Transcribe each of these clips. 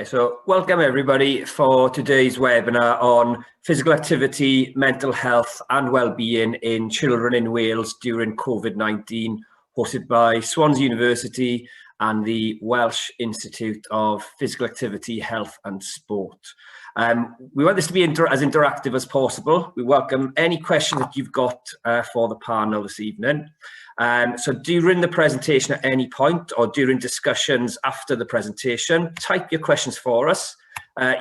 So welcome everybody for today's webinar on physical activity, mental health and well-being in children in Wales during COVID-19, hosted by Swansea University and the Welsh Institute of Physical Activity, Health and Sport. We want this to be as interactive as possible. We welcome any questions that you've got for the panel this evening. So during the presentation at any point or during discussions after the presentation, type your questions for us.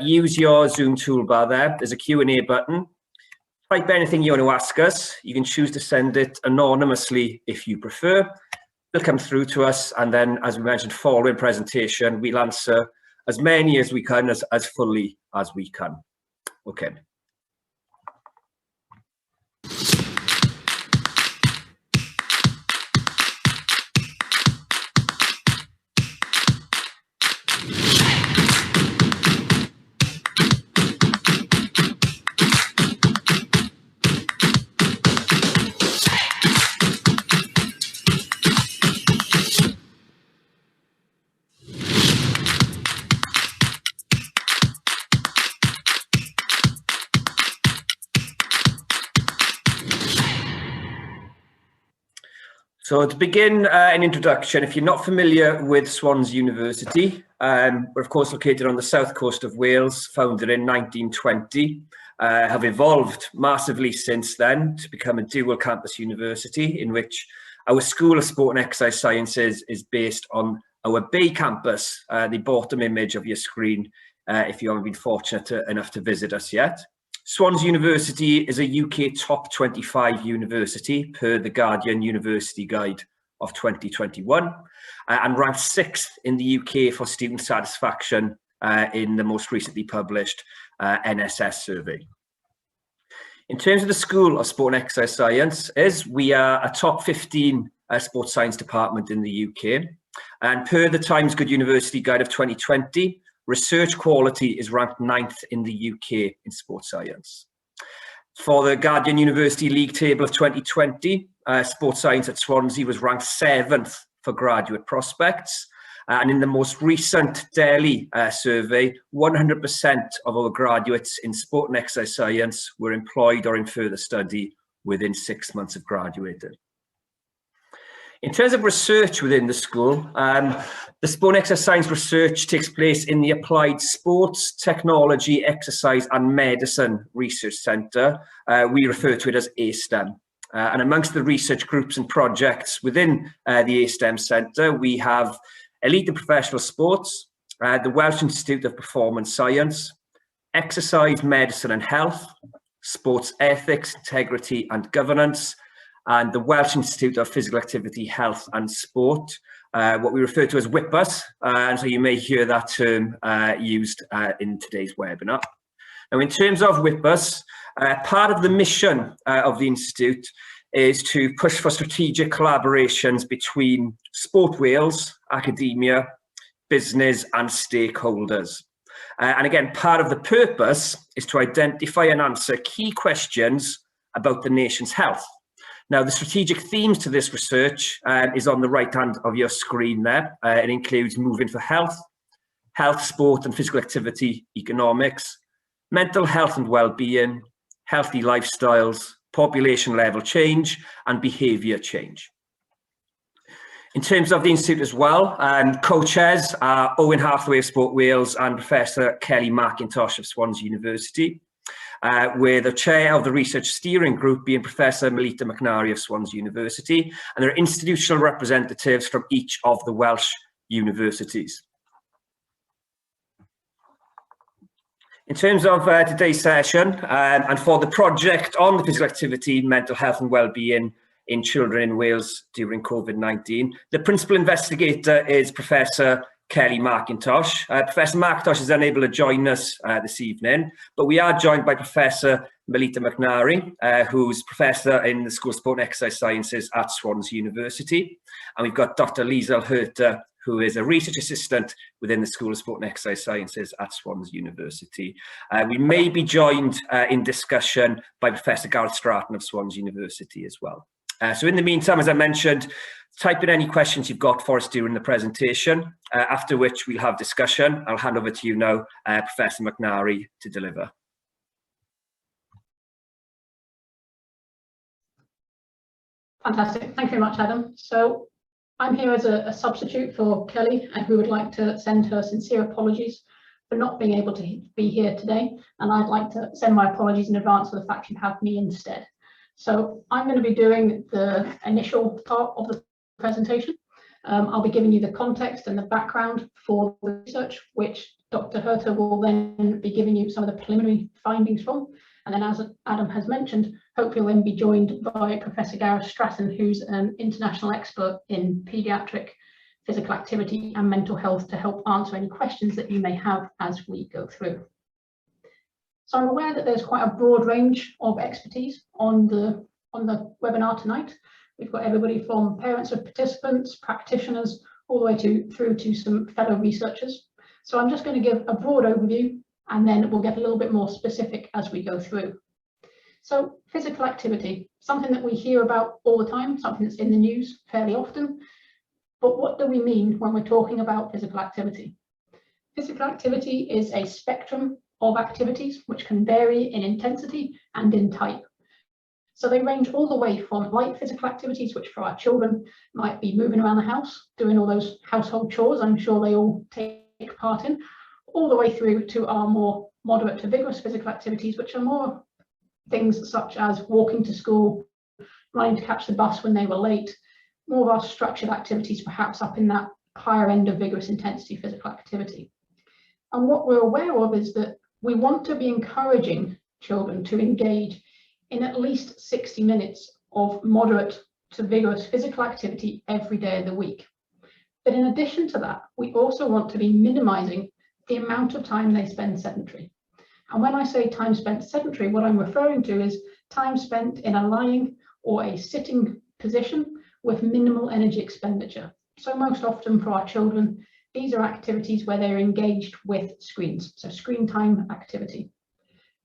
Use your Zoom toolbar there. There's a Q&A button. Type anything you want to ask us. You can choose to send it anonymously if you prefer. It'll come through to us, and then, as we mentioned, following presentation, we'll answer as many as we can, as fully as we can. Okay. So to begin an introduction, if you're not familiar with Swansea University, we're of course located on the south coast of Wales, founded in 1920, have evolved massively since then to become a dual campus university in which our School of Sport and Exercise Sciences is based on our Bay campus, the bottom image of your screen, if you haven't been fortunate enough to visit us yet. Swansea University is a UK top 25 university per the Guardian University Guide of 2021 and ranked 6th in the UK for student satisfaction in the most recently published NSS survey. In terms of the School of Sport and Exercise Sciences, we are a top 15 sports science department in the UK, and per the Times Good University Guide of 2020, research quality is ranked 9th in the UK in sports science. For the Guardian University League Table of 2020, sports science at Swansea was ranked 7th for graduate prospects. And in the most recent Delhi survey, 100% of our graduates in sport and exercise science were employed or in further study within 6 months of graduating. In terms of research within the school, the Sport and Exercise Science research takes place in the Applied Sports, Technology, Exercise and Medicine Research Centre. We refer to it as ASTEM. And amongst the research groups and projects within the ASTEM Centre, we have Elite and Professional Sports, the Welsh Institute of Performance Science, Exercise, Medicine and Health, Sports Ethics, Integrity and Governance, and the Welsh Institute of Physical Activity, Health and Sport, what we refer to as WIPUS, and so you may hear that term used in today's webinar. Now, in terms of WIPUS, part of the mission of the Institute is to push for strategic collaborations between Sport Wales, academia, business and stakeholders. And again, part of the purpose is to identify and answer key questions about the nation's health. Now, the strategic themes to this research is on the right hand of your screen there. It includes moving for health, health, sport and physical activity economics, mental health and well-being, healthy lifestyles, population level change and behaviour change. In terms of the Institute as well, co-chairs are Owen Hathaway of Sport Wales and Professor Kelly McIntosh of Swansea University. With the chair of the research steering group being Professor Melita McNary of Swansea University, and there are institutional representatives from each of the Welsh universities. In terms of today's session, and for the project on the physical activity, mental health and well-being in children in Wales during COVID-19, the principal investigator is Professor Kelly McIntosh. Professor McIntosh is unable to join us this evening, but we are joined by Professor Melita McNary, who's Professor in the School of Sport and Exercise Sciences at Swansea University. And we've got Dr. Liesl Herter, who is a research assistant within the School of Sport and Exercise Sciences at Swansea University. We may be joined in discussion by Professor Gareth Stratton of Swansea University as well. So in the meantime, as I mentioned, type in any questions you've got for us during the presentation, after which we'll have discussion. I'll hand over to you now, Professor McNary, to deliver. Fantastic. Thank you very much, Adam. So I'm here as a substitute for Kelly, and who would like to send her sincere apologies for not being able to be here today. And I'd like to send my apologies in advance for the fact you have me instead. So I'm going to be doing the initial part of the presentation. I'll be giving you the context and the background for the research, which Dr. Herter will then be giving you some of the preliminary findings from. And then, as Adam has mentioned, hopefully we'll then be joined by Professor Gareth Stratton, who's an international expert in paediatric physical activity and mental health, to help answer any questions that you may have as we go through. So I'm aware that there's quite a broad range of expertise on the webinar tonight. We've got everybody from parents of participants, practitioners, all the way through to some fellow researchers. So I'm just going to give a broad overview, and then we'll get a little bit more specific as we go through. So physical activity, something that we hear about all the time, something that's in the news fairly often. But what do we mean when we're talking about physical activity? Physical activity is a spectrum of activities which can vary in intensity and in type. So they range all the way from light physical activities, which for our children might be moving around the house, doing all those household chores I'm sure they all take part in, all the way through to our more moderate to vigorous physical activities, which are more things such as walking to school, running to catch the bus when they were late, more of our structured activities, perhaps up in that higher end of vigorous intensity physical activity. And what we're aware of is that we want to be encouraging children to engage in at least 60 minutes of moderate to vigorous physical activity every day of the week. But in addition to that, we also want to be minimizing the amount of time they spend sedentary. And when I say time spent sedentary, what I'm referring to is time spent in a lying or a sitting position with minimal energy expenditure. So most often for our children, these are activities where they're engaged with screens, so screen time activity.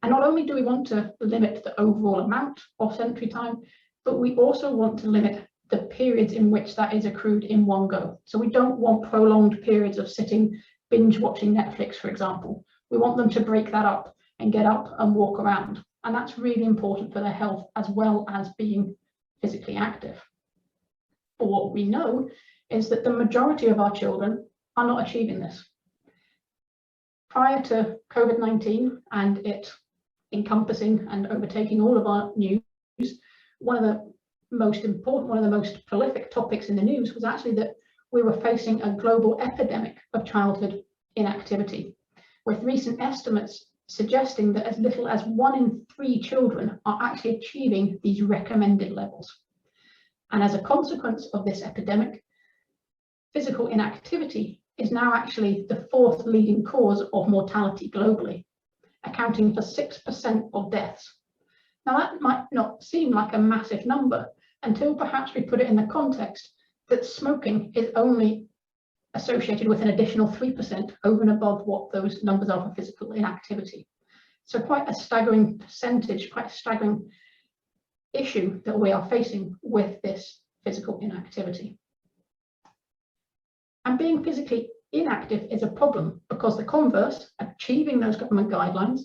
And not only do we want to limit the overall amount of sedentary time, but we also want to limit the periods in which that is accrued in one go. So we don't want prolonged periods of sitting, binge watching Netflix, for example. We want them to break that up and get up and walk around. And that's really important for their health as well as being physically active. But what we know is that the majority of our children are not achieving this. Prior to COVID-19 and it encompassing and overtaking all of our news, one of the most important, one of the most prolific topics in the news was actually that we were facing a global epidemic of childhood inactivity, with recent estimates suggesting that as little as 1 in 3 children are actually achieving these recommended levels. And as a consequence of this epidemic, physical inactivity is now actually the 4th leading cause of mortality globally, accounting for 6% of deaths. Now that might not seem like a massive number until perhaps we put it in the context that smoking is only associated with an additional 3% over and above what those numbers are for physical inactivity. So quite a staggering percentage, quite a staggering issue that we are facing with this physical inactivity. And being physically inactive is a problem because the converse, achieving those government guidelines,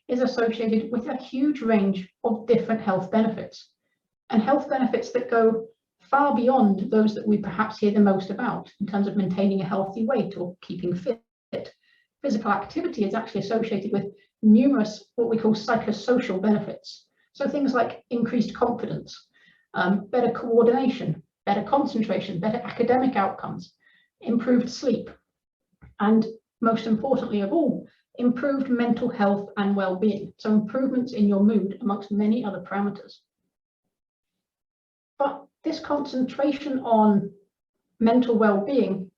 is associated with a huge range of different health benefits, and health benefits that go far beyond those that we perhaps hear the most about in terms of maintaining a healthy weight or keeping fit. Physical activity is actually associated with numerous what we call psychosocial benefits. So things like increased confidence, better coordination, better concentration, better academic outcomes, improved sleep, and most importantly of all, improved mental health and well-being. So improvements in your mood amongst many other parameters. But this concentration on mental well-being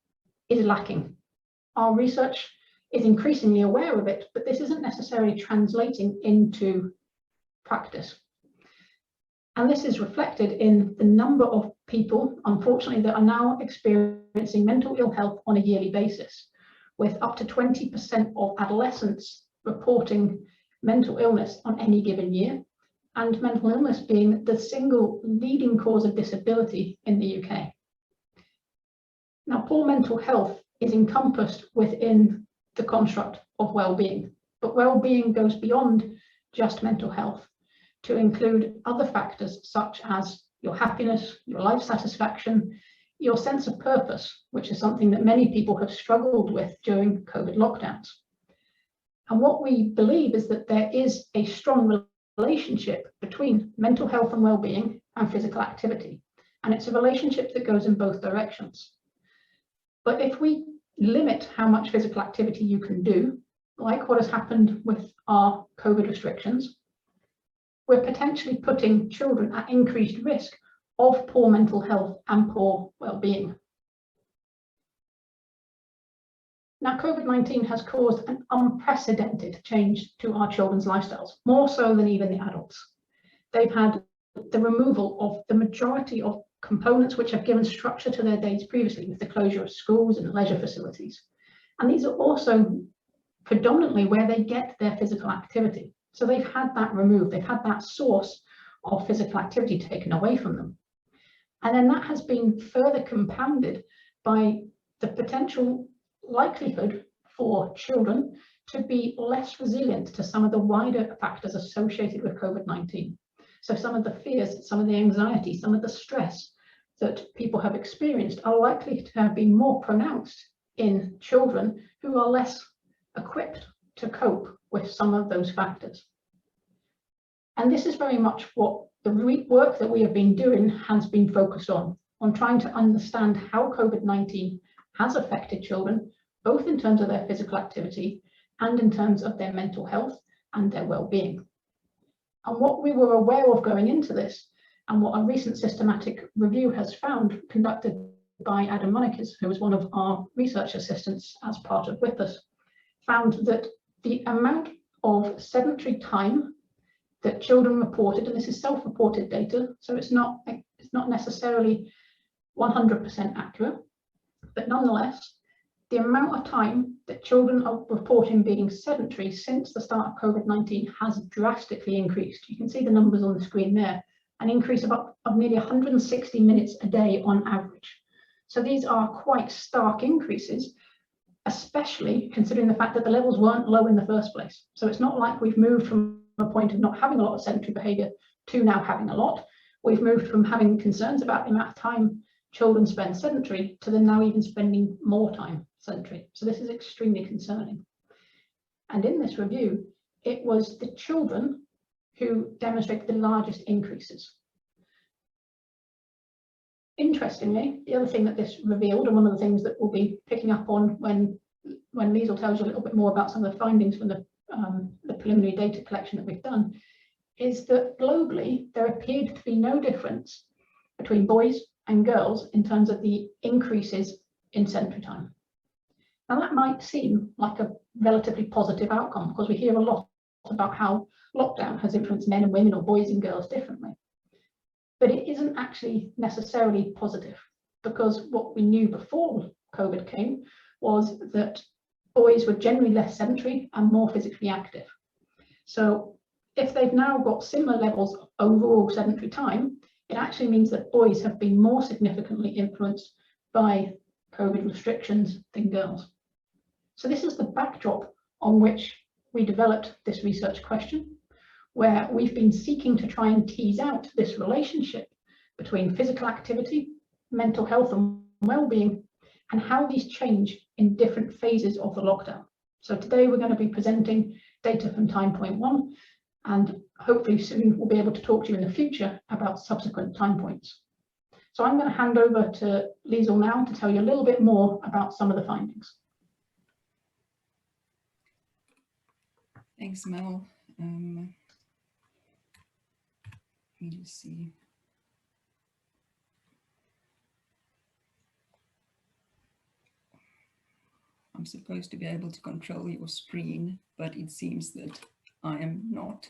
is lacking. Our research is increasingly aware of it, but this isn't necessarily translating into practice. And this is reflected in the number of people, unfortunately, that are now experiencing mental ill health on a yearly basis, with up to 20% of adolescents reporting mental illness on any given year, and mental illness being the single leading cause of disability in the UK. Now, poor mental health is encompassed within the construct of well-being, but well-being goes beyond just mental health to include other factors such as your happiness, your life satisfaction, your sense of purpose, which is something that many people have struggled with during COVID lockdowns. And what we believe is that there is a strong relationship between mental health and well-being and physical activity. And it's a relationship that goes in both directions. But if we limit how much physical activity you can do, like what has happened with our COVID restrictions, we're potentially putting children at increased risk of poor mental health and poor well-being. Now, COVID-19 has caused an unprecedented change to our children's lifestyles, more so than even the adults. They've had the removal of the majority of components which have given structure to their days previously, with the closure of schools and leisure facilities. And these are also predominantly where they get their physical activity. So they've had that removed, they've had that source of physical activity taken away from them. And then that has been further compounded by the potential likelihood for children to be less resilient to some of the wider factors associated with COVID-19. So some of the fears, some of the anxiety, some of the stress that people have experienced are likely to have been more pronounced in children who are less equipped to cope with some of those factors. And this is very much what the work that we have been doing has been focused on trying to understand how COVID-19 has affected children, both in terms of their physical activity and in terms of their mental health and their well-being. And what we were aware of going into this, and what a recent systematic review has found, conducted by Adam Monikis, who was one of our research assistants as part of with us, found that the amount of sedentary time that children reported, and this is self-reported data, so it's not necessarily 100% accurate, but nonetheless, the amount of time that children are reporting being sedentary since the start of COVID-19 has drastically increased. You can see the numbers on the screen there, an increase of nearly 160 minutes a day on average. So these are quite stark increases, especially considering the fact that the levels weren't low in the first place. So it's not like we've moved from a point of not having a lot of sedentary behaviour to now having a lot. We've moved from having concerns about the amount of time children spend sedentary to them now even spending more time sedentary. So this is extremely concerning. And in this review, it was the children who demonstrated the largest increases. Interestingly, the other thing that this revealed, and one of the things that we'll be picking up on when Liesl tells you a little bit more about some of the findings from the preliminary data collection that we've done, is that globally there appeared to be no difference between boys and girls in terms of the increases in sedentary time. Now that might seem like a relatively positive outcome, because we hear a lot about how lockdown has influenced men and women or boys and girls differently. But it isn't actually necessarily positive, because what we knew before COVID came was that boys were generally less sedentary and more physically active. So if they've now got similar levels of overall sedentary time, it actually means that boys have been more significantly influenced by COVID restrictions than girls. So this is the backdrop on which we developed this research question, where we've been seeking to try and tease out this relationship between physical activity, mental health and well-being, and how these change in different phases of the lockdown. So today we're going to be presenting data from time point 1, and hopefully soon we'll be able to talk to you in the future about subsequent time points. So I'm going to hand over to Liesl now to tell you a little bit more about some of the findings. Thanks, Mel. Let me just see. I'm supposed to be able to control your screen, but it seems that I am not.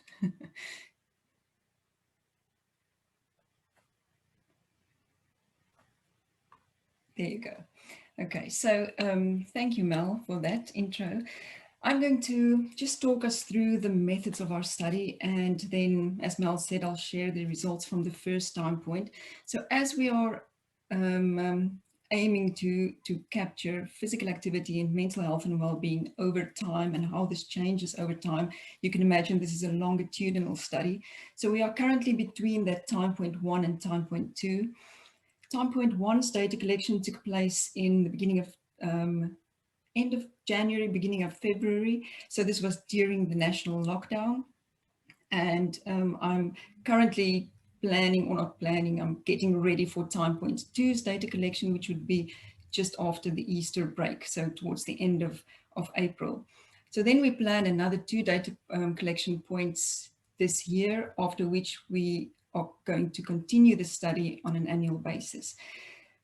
There you go. Okay, so thank you, Mel, for that intro. I'm going to just talk us through the methods of our study, and then, as Mel said, I'll share the results from the first time point. So as we are aiming to capture physical activity and mental health and well-being over time and how this changes over time, you can imagine this is a longitudinal study. So we are currently between that time point 1 and time point 2. Time point 1's data collection took place in the beginning of end of January, beginning of February. So this was during the national lockdown. And I'm currently planning, or not planning, I'm getting ready for time point 2's data collection, which would be just after the Easter break, so towards the end of April. So then we plan another 2 data collection points this year, after which we are going to continue the study on an annual basis.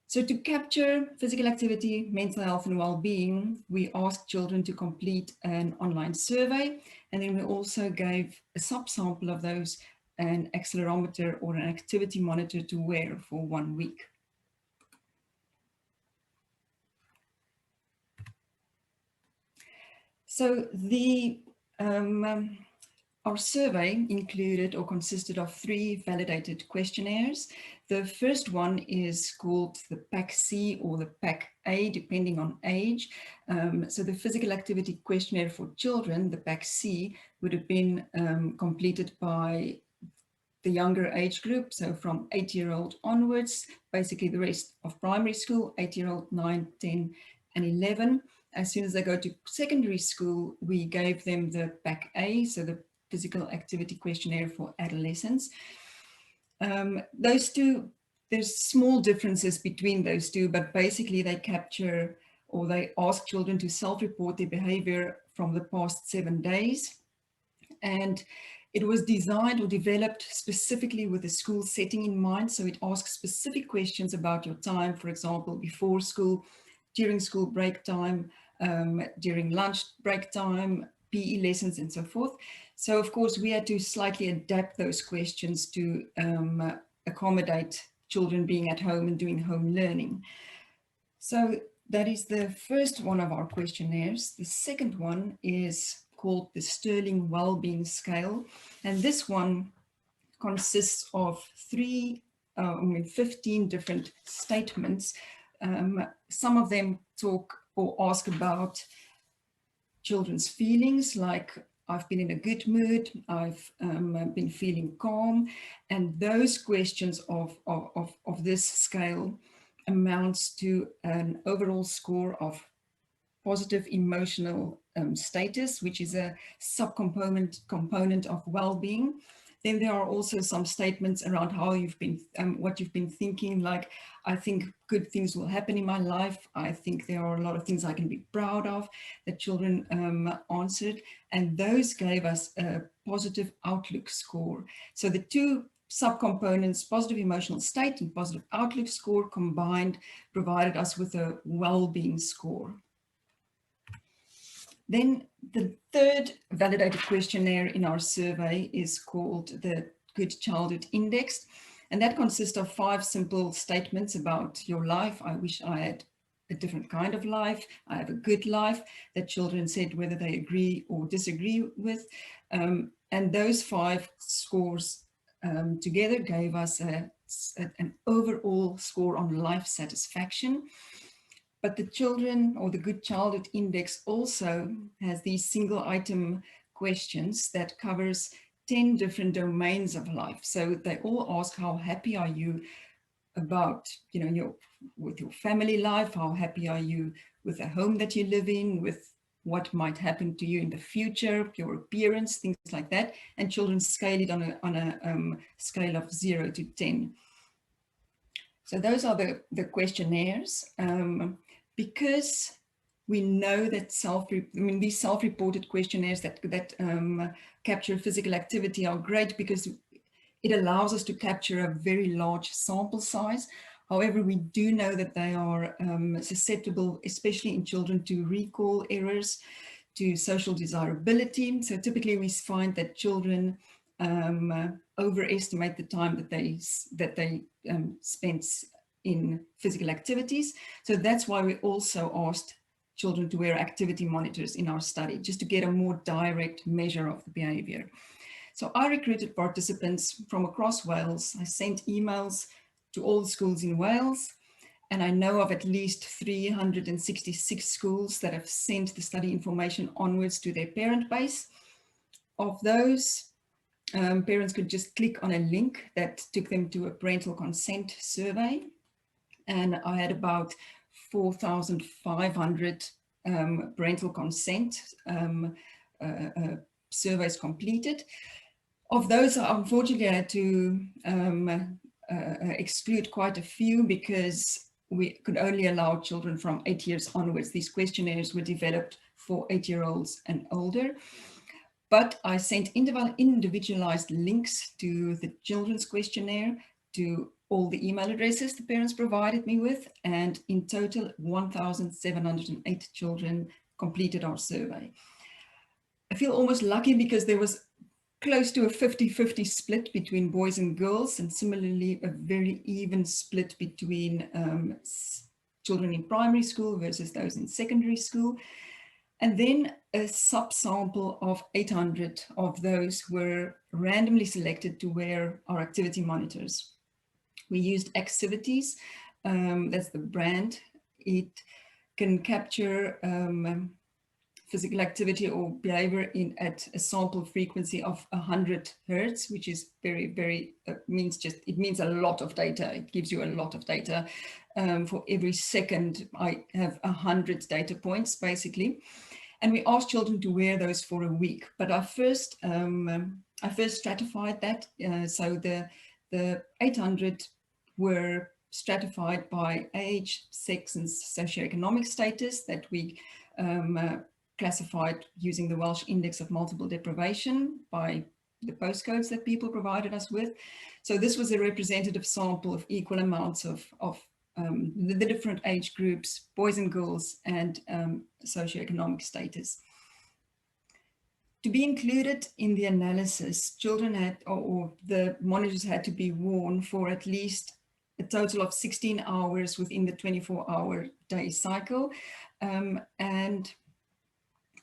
So to capture physical activity, mental health and well-being, we asked children to complete an online survey, and then we also gave a subsample of those an accelerometer or an activity monitor to wear for 1 week. So our survey included or consisted of 3 validated questionnaires. The first one is called the Pack C or the Pack A, depending on age. So the physical activity questionnaire for children, the Pack C, would have been completed by the younger age group, so from 8-year-old onwards, basically the rest of primary school, 8-year-old, 9, 10, and 11. As soon as they go to secondary school, we gave them the Pack A, so the physical activity questionnaire for adolescents. Those two, there's small differences between those two, but basically they capture, or they ask children to self-report their behavior from the past 7 days. And it was designed or developed specifically with the school setting in mind. So it asks specific questions about your time, for example, before school, during school break time, during lunch break time, PE lessons, and so forth. So of course we had to slightly adapt those questions to accommodate children being at home and doing home learning. So that is the first one of our questionnaires. The second one is called the Sterling Wellbeing Scale, and this one consists of 15 different statements. Some of them talk or ask about children's feelings, like I've been in a good mood, I've been feeling calm, and those questions of this scale amounts to an overall score of positive emotional status, which is a component of well-being. Then there are also some statements around how you've been, what you've been thinking, like, I think good things will happen in my life. I think there are a lot of things I can be proud of, that children answered. And those gave us a positive outlook score. So the 2 subcomponents, positive emotional state and positive outlook score combined, provided us with a well-being score. Then the third validated questionnaire in our survey is called the Good Childhood Index. And that consists of 5 simple statements about your life. I wish I had a different kind of life. I have a good life, that children said whether they agree or disagree with. And those 5 scores together gave us an overall score on life satisfaction. But the children, or the Good Childhood Index, also has these single item questions that covers 10 different domains of life. So they all ask, how happy are you about, with your family life? How happy are you with the home that you live in, with what might happen to you in the future, your appearance, things like that. And children scale it on a scale of 0 to 10. So those are the questionnaires. Because we know that these self-reported questionnaires that capture physical activity are great because it allows us to capture a very large sample size. However, we do know that they are susceptible, especially in children, to recall errors, to social desirability. So typically we find that children overestimate the time that they spend in physical activities. So that's why we also asked children to wear activity monitors in our study, just to get a more direct measure of the behavior. So I recruited participants from across Wales. I sent emails to all the schools in Wales, and I know of at least 366 schools that have sent the study information onwards to their parent base. Of those, parents could just click on a link that took them to a parental consent survey. And I had about 4,500 parental consent surveys completed. Of those, unfortunately, I had to exclude quite a few because we could only allow children from 8 years onwards. These questionnaires were developed for 8-year-olds and older. But I sent individualized links to the children's questionnaire, to all the email addresses the parents provided me with, and in total 1,708 children completed our survey. I feel almost lucky because there was close to a 50-50 split between boys and girls, and similarly a very even split between children in primary school versus those in secondary school. And then a subsample of 800 of those were randomly selected to wear our activity monitors. We used Activities, that's the brand. It can capture physical activity or behavior at a sample frequency of 100 hertz, which is very, it means a lot of data. It gives you a lot of data. For every second, I have 100 data points, basically. And we asked children to wear those for a week. But I first stratified that. So the 800 were stratified by age, sex, and socioeconomic status that we classified using the Welsh Index of Multiple Deprivation by the postcodes that people provided us with. So this was a representative sample of equal amounts of the different age groups, boys and girls, and socioeconomic status. To be included in the analysis, children had, or the monitors had to be worn for at least a total of 16 hours within the 24-hour day cycle. And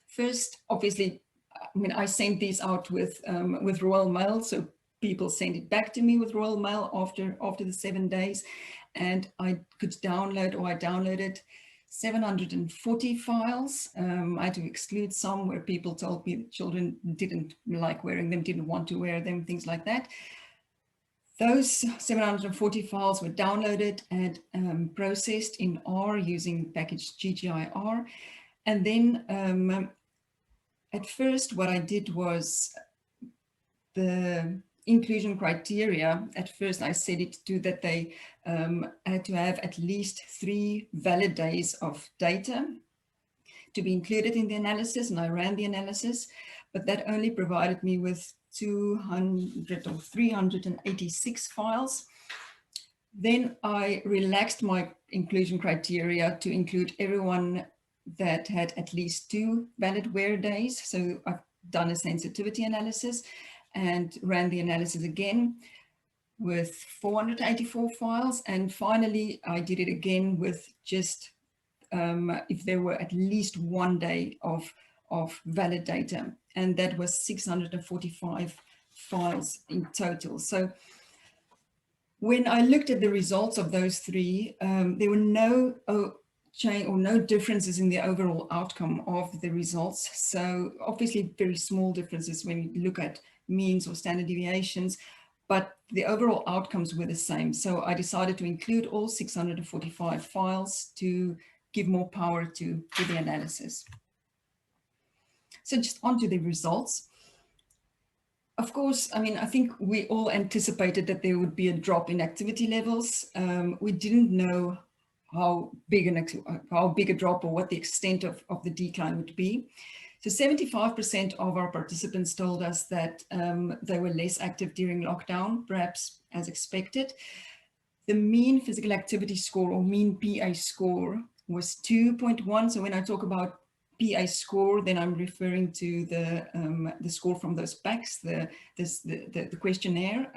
first, obviously, I mean, I sent these out with Royal Mail, so people sent it back to me with Royal Mail after the 7 days, and I could download, or I downloaded 740 files. I had to exclude some where people told me that children didn't like wearing them, didn't want to wear them, things like that. Those 740 files were downloaded and processed in R using package GGIR. And then at first, what I did was the inclusion criteria. At first, I set it to that they had to have at least 3 valid days of data to be included in the analysis, and I ran the analysis, but that only provided me with 200 or 386 files. Then I relaxed my inclusion criteria to include everyone that had at least 2 valid wear days. So I've done a sensitivity analysis and ran the analysis again with 484 files. And finally, I did it again with just if there were at least 1 day of valid data, and that was 645 files in total. So when I looked at the results of those 3, there were no change or no differences in the overall outcome of the results. So obviously very small differences when you look at means or standard deviations, but the overall outcomes were the same. So I decided to include all 645 files to give more power to the analysis. So just onto the results. Of course, I mean, I think we all anticipated that there would be a drop in activity levels. We didn't know how big a drop or what the extent of the decline would be. So 75% of our participants told us that they were less active during lockdown, perhaps as expected. The mean physical activity score, or mean PA score, was 2.1. So when I talk about PA score, then I'm referring to the score from those packs, the questionnaire.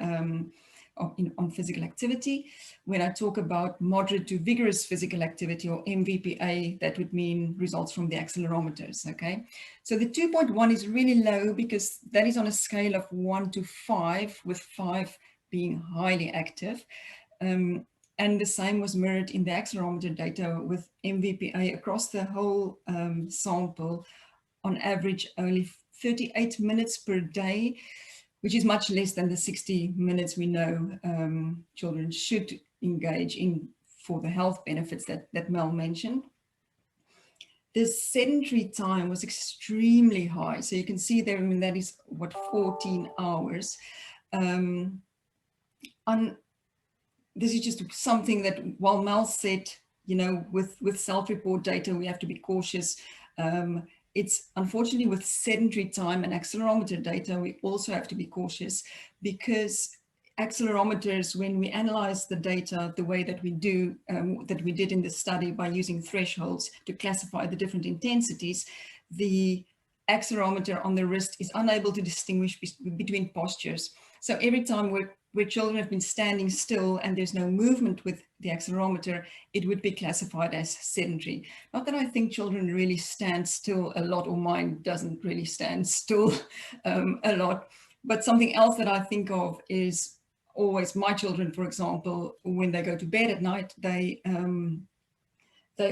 on physical activity. When I talk about moderate to vigorous physical activity, or MVPA, that would mean results from the accelerometers, okay? So the 2.1 is really low because that is on a scale of 1 to 5, with 5 being highly active. And the same was mirrored in the accelerometer data, with MVPA across the whole sample on average only 38 minutes per day, which is much less than the 60 minutes we know children should engage in for the health benefits that Mel mentioned. The sedentary time was extremely high. So you can see there, I mean, that is what, 14 hours. This is just something that, while Mel said, you know, with self-report data, we have to be cautious. It's unfortunately with sedentary time and accelerometer data, we also have to be cautious, because accelerometers, when we analyze the data the way that we do, that we did in the study by using thresholds to classify the different intensities, the accelerometer on the wrist is unable to distinguish between postures. So every time where children have been standing still and there's no movement with the accelerometer, it would be classified as sedentary. Not that I think children really stand still a lot, or mine doesn't really stand still a lot, but something else that I think of is always my children, for example, when they go to bed at night, they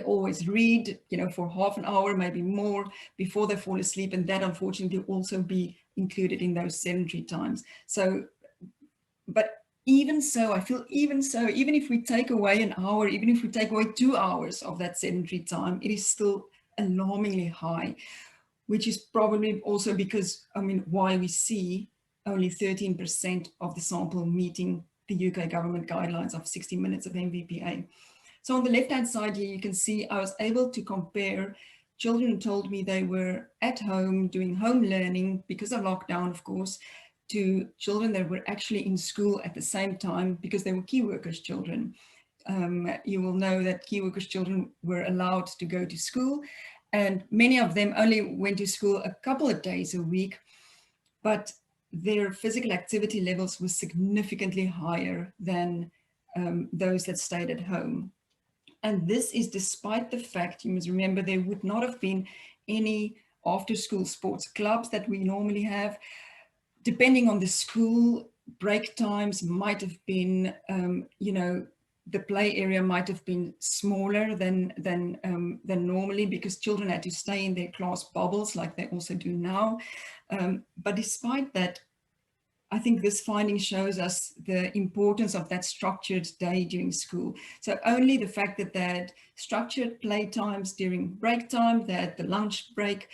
always read, you know, for half an hour, maybe more, before they fall asleep, and that unfortunately also be included in those sedentary times. So, but even so, I feel even if we take away an hour, even if we take away 2 hours of that sedentary time, it is still alarmingly high, which is probably also because, I mean, why we see only 13% of the sample meeting the UK government guidelines of 60 minutes of MVPA. So on the left-hand side here, you can see I was able to compare children who told me they were at home doing home learning because of lockdown, of course, to children that were actually in school at the same time because they were key workers children. You will know that key workers children were allowed to go to school, and many of them only went to school a couple of days a week, but their physical activity levels were significantly higher than those that stayed at home. And this is despite the fact, you must remember, there would not have been any after-school sports clubs that we normally have. Depending on the school, break times might have been, you know, the play area might have been smaller than normally, because children had to stay in their class bubbles like they also do now. But despite that, I think this finding shows us the importance of that structured day during school. So only the fact that they had structured play times during break time, they had the lunch break,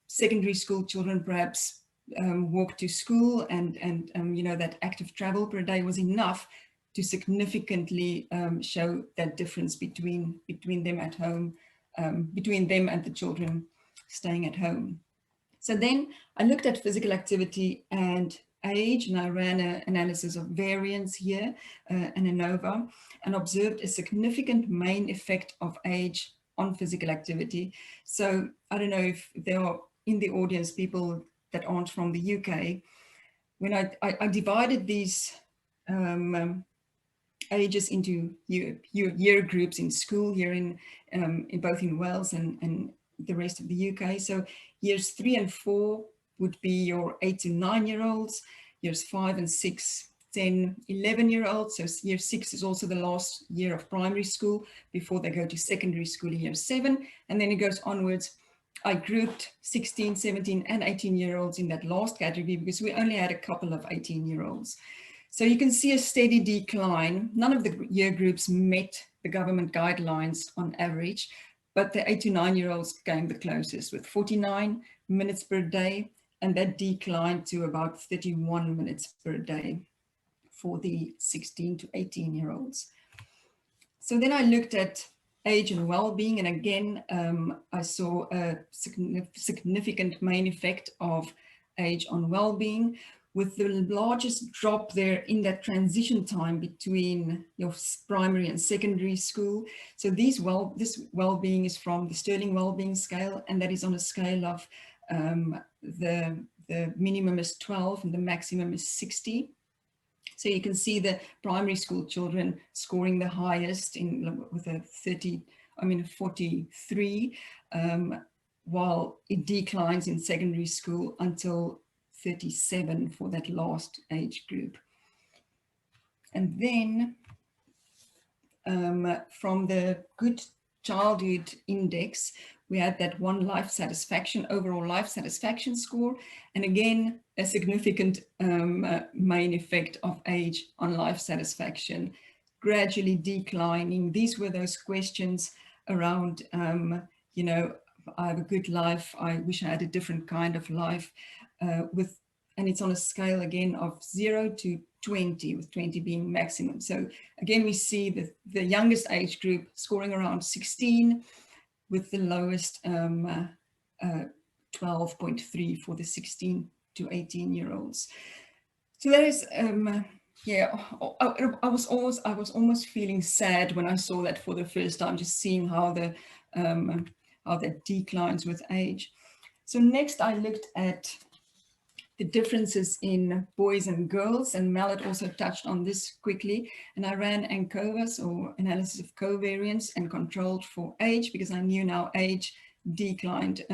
secondary school children perhaps walked to school, and you know, that active travel per day was enough to significantly show that difference between them at home, between them and the children staying at home. So then I looked at physical activity and age, and I ran an analysis of variance here, an ANOVA, and observed a significant main effect of age on physical activity. So I don't know if there are in the audience people that aren't from the UK. When I divided these ages into year groups in school here in both in Wales and the rest of the UK. So years 3 and 4 would be your 8 to 9-year-olds, years 5 and 6, 10, 11-year-olds. So year 6 is also the last year of primary school before they go to secondary school in year 7. And then it goes onwards. I grouped 16, 17 and 18-year-olds in that last category because we only had a couple of 18-year-olds. So you can see a steady decline. None of the year groups met the government guidelines on average, but the 8 to 9-year-olds came the closest with 49 minutes per day, and that declined to about 31 minutes per day for the 16 to 18-year-olds. So then I looked at age and well-being, and again, I saw a significant main effect of age on well-being, with the largest drop there in that transition time between your primary and secondary school. So this well-being is from the Sterling Wellbeing Scale, and that is on a scale of the minimum is 12 and the maximum is 60. So you can see the primary school children scoring the highest with a 43, while it declines in secondary school until 37 for that last age group. And then from the Good Childhood Index, we had that one life satisfaction, overall life satisfaction score. And again, a significant main effect of age on life satisfaction, gradually declining. These were those questions around, you know, I have a good life, I wish I had a different kind of life, and it's on a scale again of 0 to 20, with 20 being maximum. So again, we see the youngest age group scoring around 16, with the lowest 12.3 for the 16 to 18-year-olds. So there is, yeah, I was almost feeling sad when I saw that for the first time, just seeing how that declines with age. So next I looked at the differences in boys and girls, and Mallet also touched on this quickly, and I ran ANCOVAs, or analysis of covariance, and controlled for age, because I knew now age declined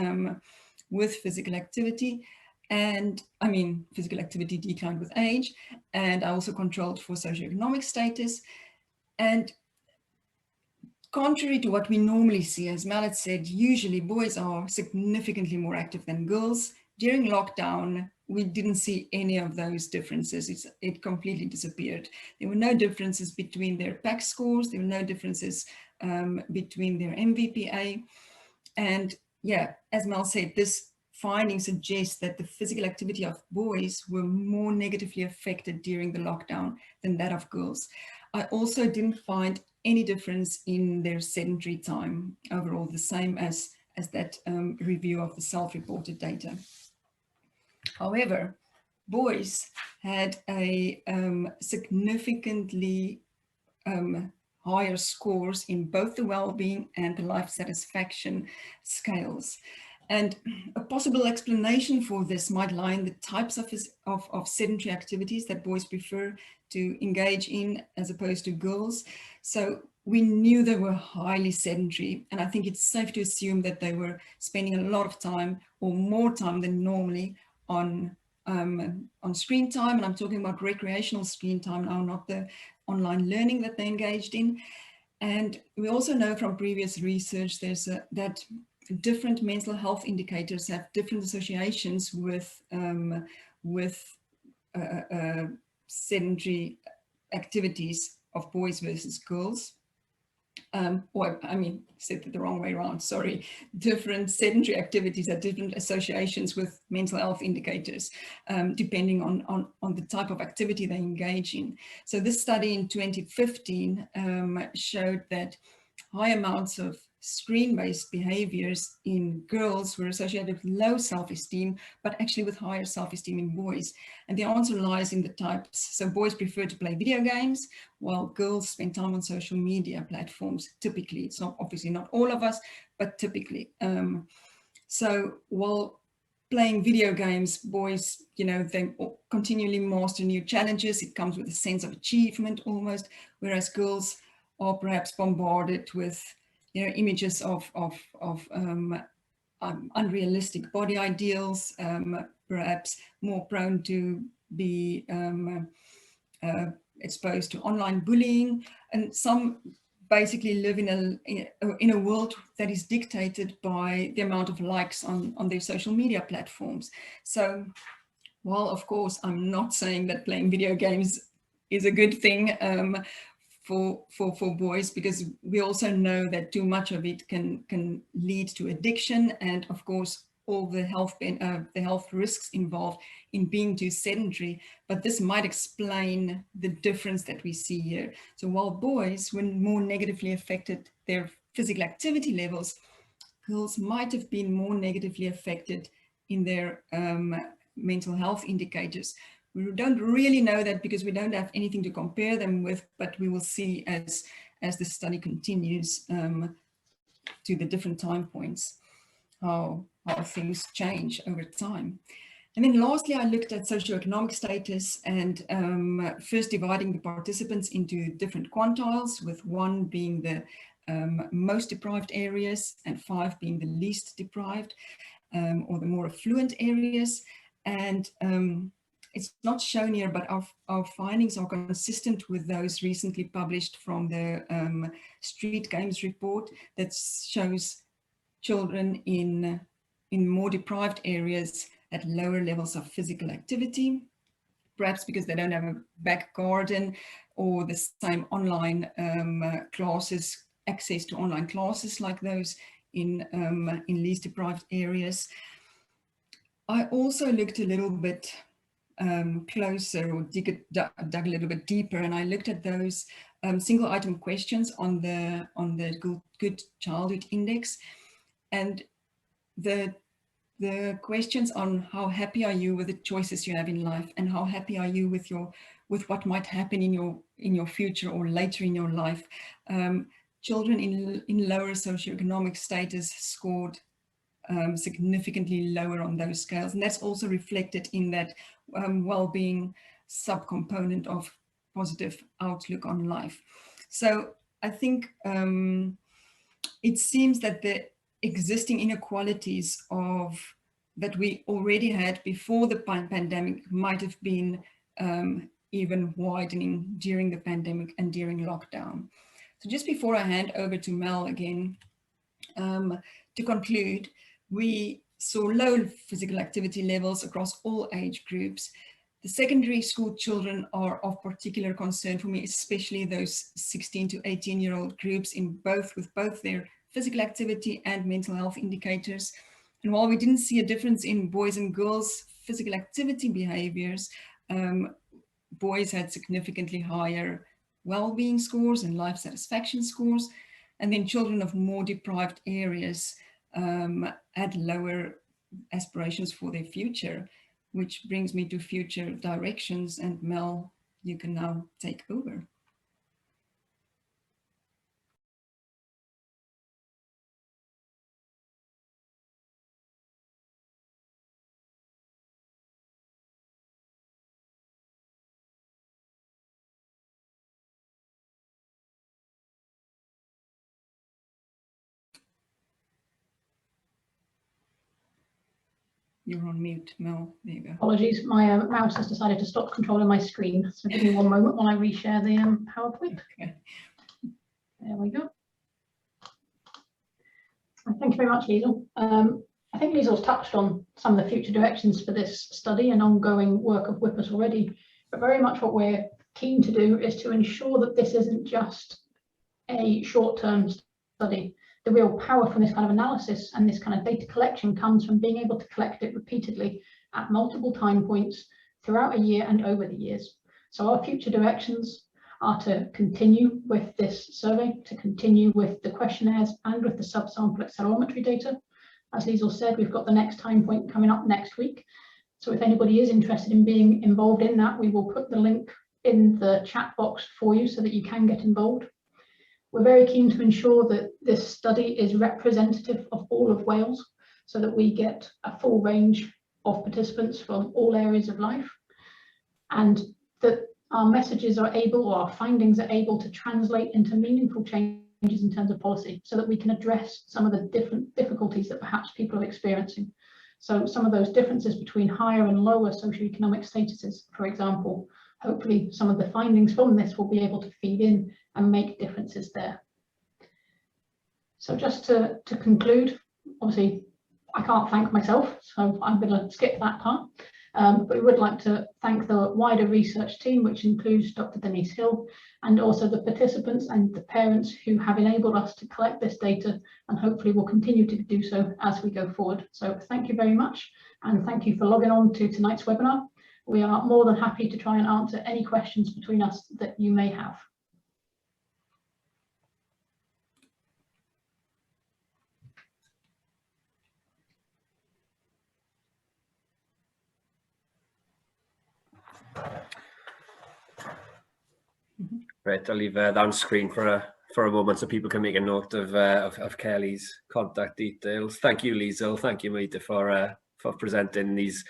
with physical activity, and I mean physical activity declined with age, and I also controlled for socioeconomic status. And contrary to what we normally see, as Mallet said, usually boys are significantly more active than girls. During lockdown, we didn't see any of those differences. It completely disappeared. There were no differences between their PAC scores. There were no differences between their MVPA. And yeah, as Mel said, this finding suggests that the physical activity of boys were more negatively affected during the lockdown than that of girls. I also didn't find any difference in their sedentary time, overall the same as that review of the self-reported data. However, boys had a significantly higher scores in both the well-being and the life satisfaction scales. And a possible explanation for this might lie in the types of sedentary activities that boys prefer to engage in as opposed to girls. So we knew they were highly sedentary, and I think it's safe to assume that they were spending a lot of time, or more time than normally, on screen time. And I'm talking about recreational screen time now, not the online learning that they engaged in. And we also know from previous research that different mental health indicators have different associations with sedentary activities of boys versus girls. Or I mean, said it the wrong way around, sorry. Different sedentary activities have different associations with mental health indicators, depending on the type of activity they engage in. So this study in 2015 showed that high amounts of screen-based behaviors in girls were associated with low self-esteem, but actually with higher self-esteem in boys. And the answer lies in the types. So boys prefer to play video games, while girls spend time on social media platforms, typically. It's not, obviously not all of us, but typically. So while playing video games, boys, you know, they continually master new challenges. It comes with a sense of achievement almost, whereas girls are perhaps bombarded with, you know, images of unrealistic body ideals, perhaps more prone to be exposed to online bullying, and some basically live in a world that is dictated by the amount of likes on their social media platforms. So while of course I'm not saying that playing video games is a good thing for boys, because we also know that too much of it can lead to addiction, and of course all the health risks involved in being too sedentary. But this might explain the difference that we see here. So while boys were more negatively affected their physical activity levels, girls might have been more negatively affected in their mental health indicators. We don't really know that because we don't have anything to compare them with, but we will see as the study continues to the different time points how things change over time. And then lastly, I looked at socioeconomic status and first dividing the participants into different quantiles, with 1 being the most deprived areas and 5 being the least deprived, or the more affluent areas. And it's not shown here, but our findings are consistent with those recently published from the Street Games report that shows children in more deprived areas at lower levels of physical activity, perhaps because they don't have a back garden or the same online classes, access to online classes like those in least deprived areas. I also looked a little bit closer, or dug a little bit deeper, and I looked at those single item questions on the Good Childhood Index, and the questions on how happy are you with the choices you have in life, and how happy are you with what might happen in your future or later in your life. Children in lower socioeconomic status scored significantly lower on those scales, and that's also reflected in that well-being subcomponent of positive outlook on life. So I think it seems that the existing inequalities that we already had before the pandemic might have been even widening during the pandemic and during lockdown. So just before I hand over to Mel again, to conclude, we saw low physical activity levels across all age groups. The secondary school children are of particular concern for me, especially those 16 to 18-year-old groups with both their physical activity and mental health indicators. And while we didn't see a difference in boys and girls' physical activity behaviors, boys had significantly higher well-being scores and life satisfaction scores. And then children of more deprived areas had lower aspirations for their future, which brings me to future directions. And Mel, you can now take over. You're on mute, Mel. There you go. Apologies, my mouse has decided to stop controlling my screen. So give me one moment while I reshare the PowerPoint. Okay. There we go. Thank you very much, Liesl. I think Liesl's touched on some of the future directions for this study and ongoing work of WIPUS already, but very much what we're keen to do is to ensure that this isn't just a short-term study. The real power from this kind of analysis and this kind of data collection comes from being able to collect it repeatedly at multiple time points throughout a year and over the years. So our future directions are to continue with this survey, to continue with the questionnaires and with the subsample accelerometry data. As Liesl said, we've got the next time point coming up next week. So if anybody is interested in being involved in that, we will put the link in the chat box for you so that you can get involved. We're very keen to ensure that this study is representative of all of Wales, so that we get a full range of participants from all areas of life, and that our messages are able, or our findings are able, to translate into meaningful changes in terms of policy, so that we can address some of the different difficulties that perhaps people are experiencing. So some of those differences between higher and lower socioeconomic statuses, for example, hopefully some of the findings from this will be able to feed in and make differences there. So just to conclude, obviously I can't thank myself, so I'm going to skip that part. But we would like to thank the wider research team, which includes Dr. Denise Hill, and also the participants and the parents who have enabled us to collect this data, and hopefully will continue to do so as we go forward. So thank you very much, and thank you for logging on to tonight's webinar. We are more than happy to try and answer any questions between us that you may have. Right, I'll leave that on screen for a moment so people can make a note of Kelly's contact details. Thank you, Liesl. Thank you, Maita, for presenting these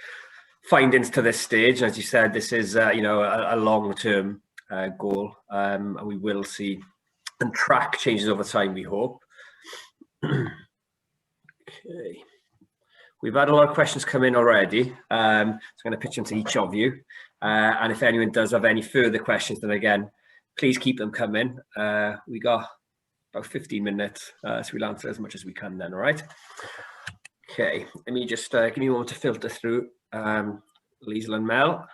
findings to this stage. And as you said, this is a long-term goal, and we will see and track changes over time, we hope. Okay. We've had a lot of questions come in already, so I'm going to pitch them to each of you. And if anyone does have any further questions, then again, please keep them coming. We got about 15 minutes, so we'll answer as much as we can then, all right? Okay, let me just give me a moment to filter through Liesl and Mel.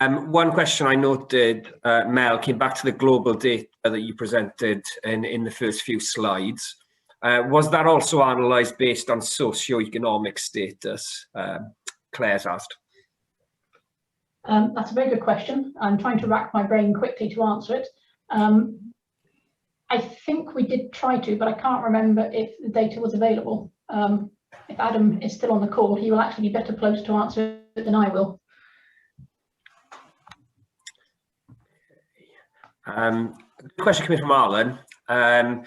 One question I noted, Mel, came back to the global data that you presented in the first few slides. Was that also analysed based on socio-economic status? Claire's asked. That's a very good question. I'm trying to rack my brain quickly to answer it. I think we did try to, but I can't remember if the data was available. If Adam is still on the call, he will actually be better placed to answer it than I will. Question coming from Alan. And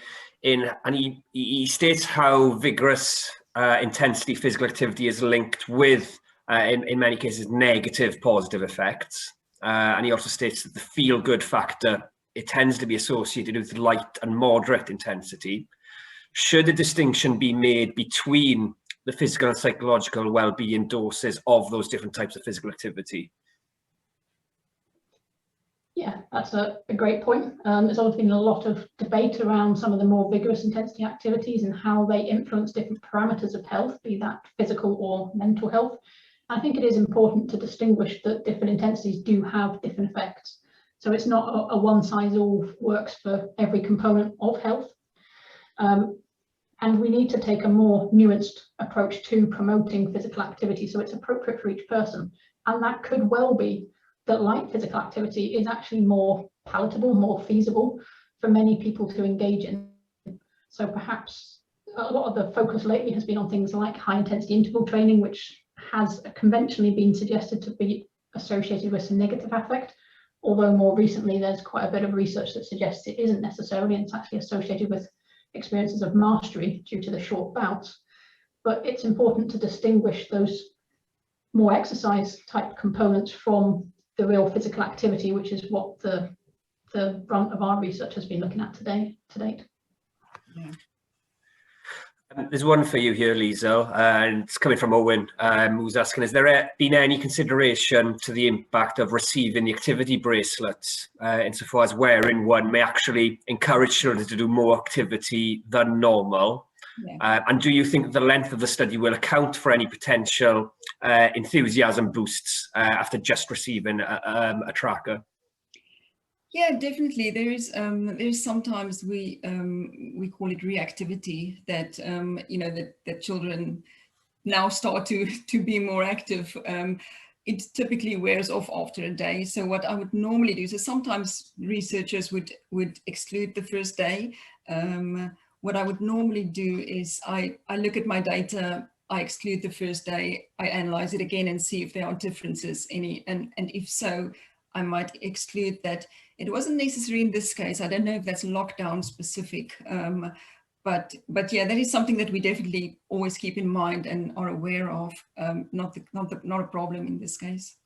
he states how vigorous intensity physical activity is linked with, in many cases, negative positive effects. And he also states that the feel-good factor, it tends to be associated with light and moderate intensity. Should a distinction be made between the physical and psychological well-being doses of those different types of physical activity? Yeah, that's a great point. There's always been a lot of debate around some of the more vigorous intensity activities and how they influence different parameters of health, be that physical or mental health. I think it is important to distinguish that different intensities do have different effects. So it's not a one-size-all works for every component of health. And we need to take a more nuanced approach to promoting physical activity so it's appropriate for each person. And that could well be that light physical activity is actually more palatable, more feasible for many people to engage in. So perhaps a lot of the focus lately has been on things like high intensity interval training, which has conventionally been suggested to be associated with some negative affect, although more recently there's quite a bit of research that suggests it isn't necessarily, and it's actually associated with experiences of mastery due to the short bouts. But it's important to distinguish those more exercise type components from the real physical activity, which is what the brunt of our research has been looking at to date. Yeah. There's one for you here, Liesl, and it's coming from Owen, who's asking, has there been any consideration to the impact of receiving the activity bracelets, insofar as wearing one may actually encourage children to do more activity than normal? Yeah. And do you think the length of the study will account for any potential enthusiasm boosts after just receiving a tracker? Yeah, definitely. There's sometimes we call it reactivity, that that children now start to be more active. It typically wears off after a day. So what I would normally do, so sometimes researchers would exclude the first day. What I would normally do is I look at my data, I exclude the first day, I analyze it again and see if there are differences, and if so, I might exclude that. It wasn't necessary in this case. I don't know if that's lockdown specific, but yeah, that is something that we definitely always keep in mind and are aware of. Not a problem in this case.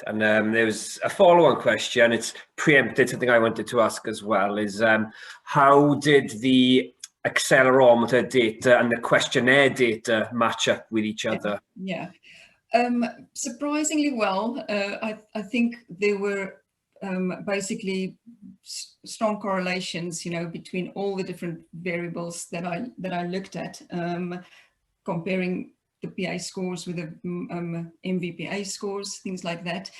And there was a follow-on question. It's preempted something I wanted to ask as well. Is how did the accelerometer data and the questionnaire data match up with each other? Yeah. Surprisingly well. I think there were basically strong correlations, between all the different variables that I looked at, comparing the PA scores with the MVPA scores, things like that.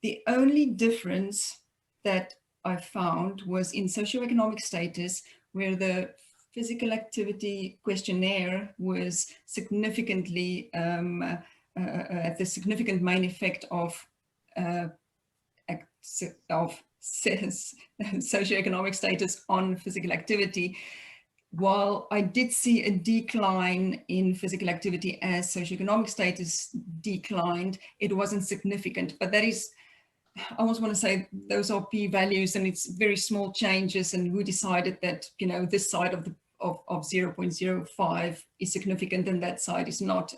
The only difference that I found was in socioeconomic status, where the physical activity questionnaire was significantly the significant main effect of socioeconomic status on physical activity. While I did see a decline in physical activity as socioeconomic status declined, it wasn't significant. But that is, I almost want to say, those are p-values, and it's very small changes. And who decided that this side of of 0.05 is significant and that side is not.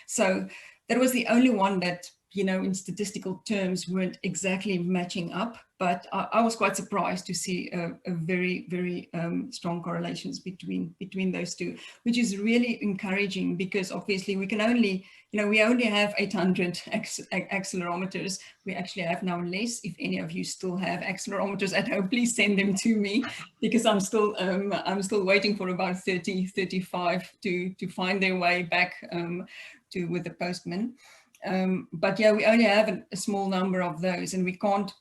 So that was the only one that, you know, in statistical terms weren't exactly matching up, but I was quite surprised to see a very, very strong correlations between those two, which is really encouraging, because obviously we can only, you know, we only have 800 accelerometers. We actually have now less. If any of you still have accelerometers at home, please send them to me, because I'm still waiting for about 35 to find their way back with the postman. But yeah, we only have a small number of those, and we can't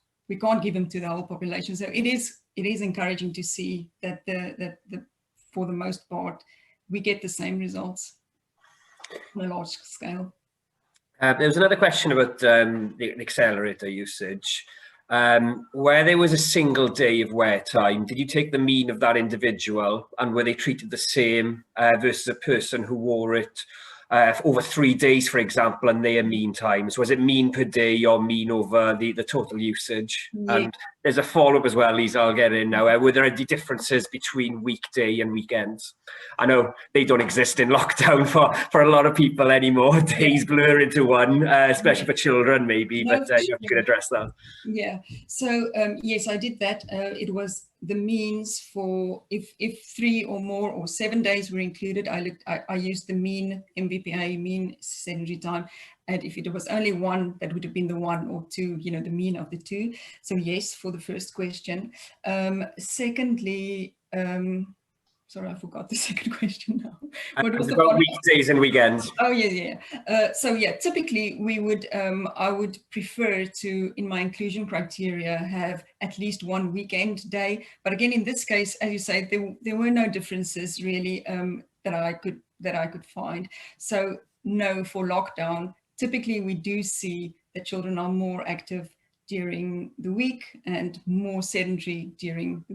give them to the whole population. So it is encouraging to see that for the most part we get the same results on a large scale. There was another question about the accelerator usage. Where there was a single day of wear time, did you take the mean of that individual, and were they treated the same versus a person who wore it over 3 days, for example, and their mean times? Was it mean per day or mean over the total usage? Yeah. And there's a follow-up as well, Lisa, I'll get in now. Were there any differences between weekday and weekends? I know they don't exist in lockdown for a lot of people anymore. Days blur into one, especially for children maybe, no, but you can address that. Yeah, so yes, I did that. It was the means for if 3 or more or 7 days were included. I used the mean MVPA, mean sedentary time, and if it was only 1, that would have been the 1 or 2, you know, the mean of the 2. So yes, for the first question. Secondly, sorry, I forgot the second question now. What was about weekdays and weekends? Oh yeah. So yeah, typically we would, I would prefer to, in my inclusion criteria, have at least 1 weekend day. But again, in this case, as you say, there were no differences really that I could find. So no, for lockdown, typically we do see that children are more active during the week and more sedentary during the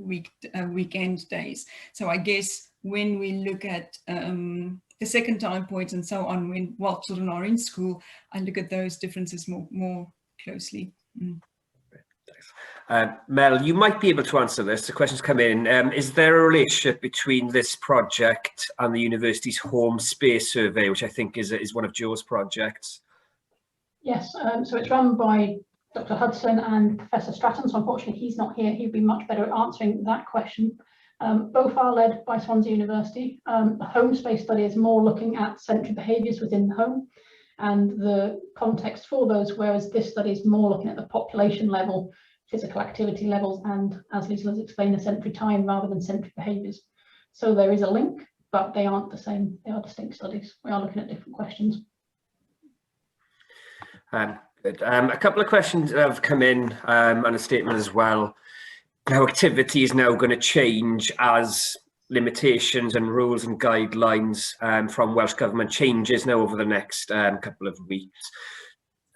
weekend days. So I guess when we look at the second time points and so on, while children are in school, I look at those differences more closely. Mel, you might be able to answer this. The questions come in. Is there a relationship between this project and the university's home space survey, which I think is one of Joe's projects? Yes, so it's run by Dr. Hudson and Professor Stratton, so unfortunately he's not here. He'd be much better at answering that question. Both are led by Swansea University. The home space study is more looking at sensory behaviours within the home and the context for those, whereas this study is more looking at the population level, physical activity levels, and, as Lisa has explained, the sensory time rather than sensory behaviours. So there is a link, but they aren't the same. They are distinct studies. We are looking at different questions. Good. A couple of questions have come in and a statement as well. How activity is now going to change as limitations and rules and guidelines from Welsh Government changes now over the next couple of weeks.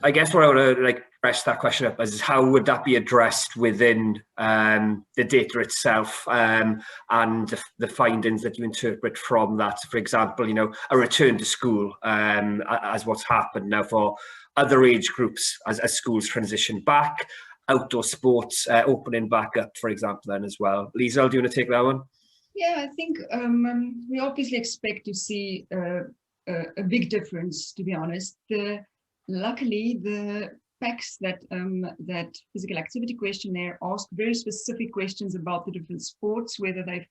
I guess what I want to press that question up is how would that be addressed within the data itself and the findings that you interpret from that? For example, you know, a return to school as what's happened now for other age groups as schools transition back, outdoor sports opening back up, for example, then as well. Lisa, do you want to take that one? Yeah, I think we obviously expect to see a big difference, to be honest. Luckily, the PACS, that physical activity questionnaire, asked very specific questions about the different sports, whether they've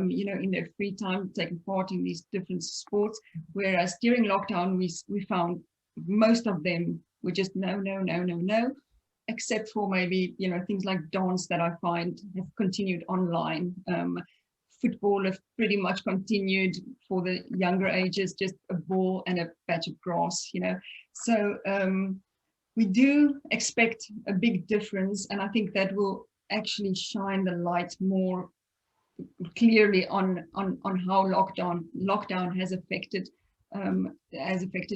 you know, in their free time taken part in these different sports, whereas during lockdown we found most of them were just no, except for maybe, you know, things like dance that I find have continued online. Football have pretty much continued for the younger ages, just a ball and a patch of grass, you know. So we do expect a big difference, and I think that will actually shine the light more clearly on how lockdown has affected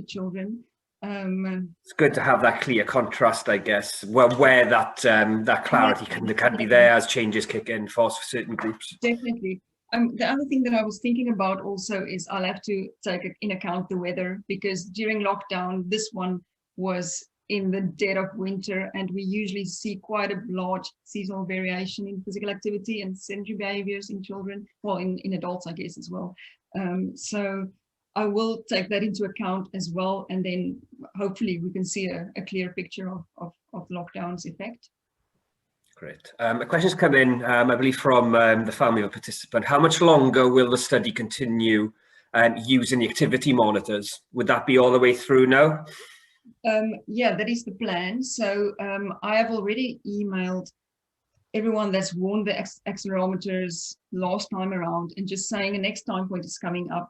children. It's good to have that clear contrast, I guess, where that that clarity can be there as changes kick in for certain groups. Definitely. The other thing that I was thinking about also is I'll have to take in account the weather, because during lockdown, this one was in the dead of winter, and we usually see quite a large seasonal variation in physical activity and sedentary behaviors in children, well, in adults, I guess, as well. So I will take that into account as well, and then hopefully we can see a clear picture of lockdown's effect. Great. A question's come in, I believe, from the family of a participant. How much longer will the study continue using the activity monitors? Would that be all the way through now? Yeah, that is the plan. So I have already emailed everyone that's worn the accelerometers last time around and just saying the next time point is coming up,